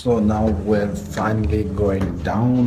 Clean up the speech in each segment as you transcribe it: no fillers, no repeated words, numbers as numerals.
So now we're finally going down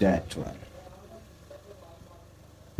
That one.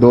2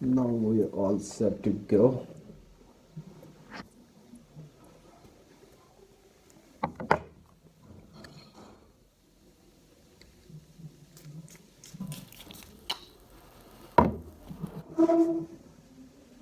Now we are all set to go.